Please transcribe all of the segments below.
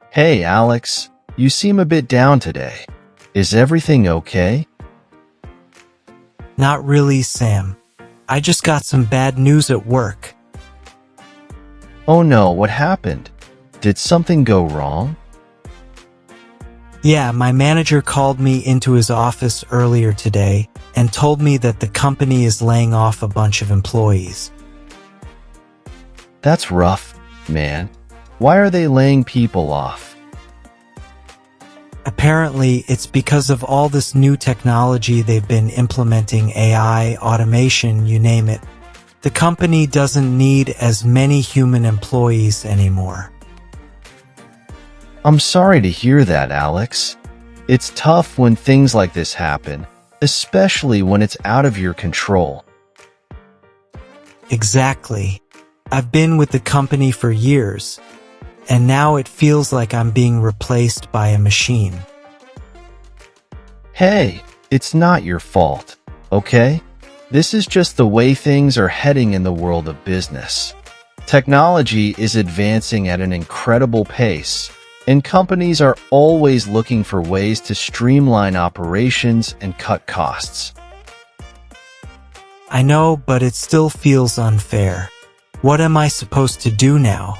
Hey, Alex, you seem a bit down today. Is everything okay? Not really, Sam. I just got some bad news at work. Oh no, what happened? Did something go wrong? Yeah, my manager called me into his office earlier today and told me that the company is laying off a bunch of employees. That's rough, man. Why are they laying people off? Apparently, it's because of all this new technology they've been implementing, AI, automation, you name it. The company doesn't need as many human employees anymore. I'm sorry to hear that, Alex. It's tough when things like this happen, especially when it's out of your control. Exactly. I've been with the company for years, and now it feels like I'm being replaced by a machine. Hey, it's not your fault, okay? This is just the way things are heading in the world of business. Technology is advancing at an incredible pace, and companies are always looking for ways to streamline operations and cut costs. I know, but it still feels unfair. What am I supposed to do now?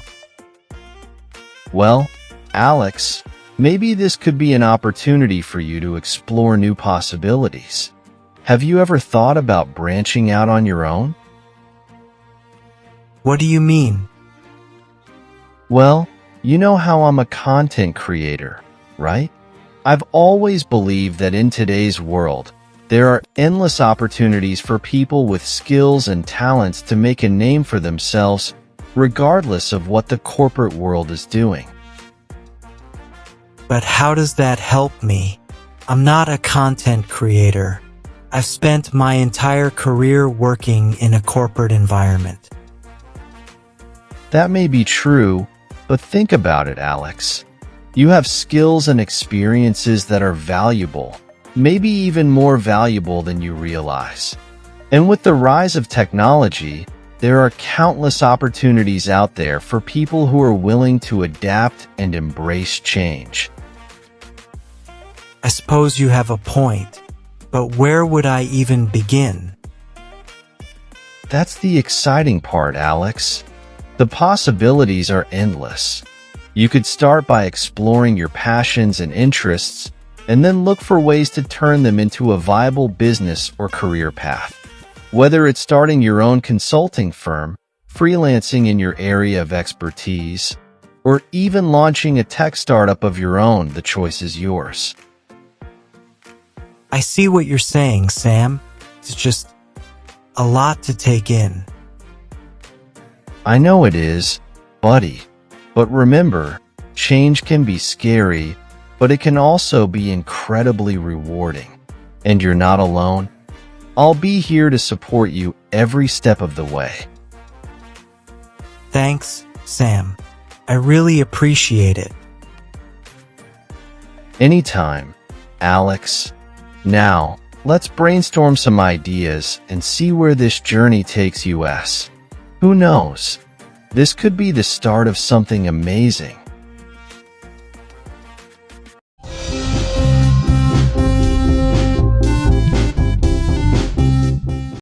Well, Alex, maybe this could be an opportunity for you to explore new possibilities. Have you ever thought about branching out on your own? What do you mean? Well, you know how I'm a content creator, right? I've always believed that in today's world, there are endless opportunities for people with skills and talents to make a name for themselves, regardless of what the corporate world is doing. But how does that help me? I'm not a content creator. I've spent my entire career working in a corporate environment. That may be true, but think about it, Alex. You have skills and experiences that are valuable, maybe even more valuable than you realize. And with the rise of technology, there are countless opportunities out there for people who are willing to adapt and embrace change. I suppose you have a point, but where would I even begin? That's the exciting part, Alex. The possibilities are endless. You could start by exploring your passions and interests, and then look for ways to turn them into a viable business or career path. Whether it's starting your own consulting firm, freelancing in your area of expertise, or even launching a tech startup of your own, the choice is yours. I see what you're saying, Sam. It's just a lot to take in. I know it is, buddy. But remember, change can be scary, but it can also be incredibly rewarding. And you're not alone. I'll be here to support you every step of the way. Thanks, Sam. I really appreciate it. Anytime, Alex. Now, let's brainstorm some ideas and see where this journey takes us. Who knows? This could be the start of something amazing.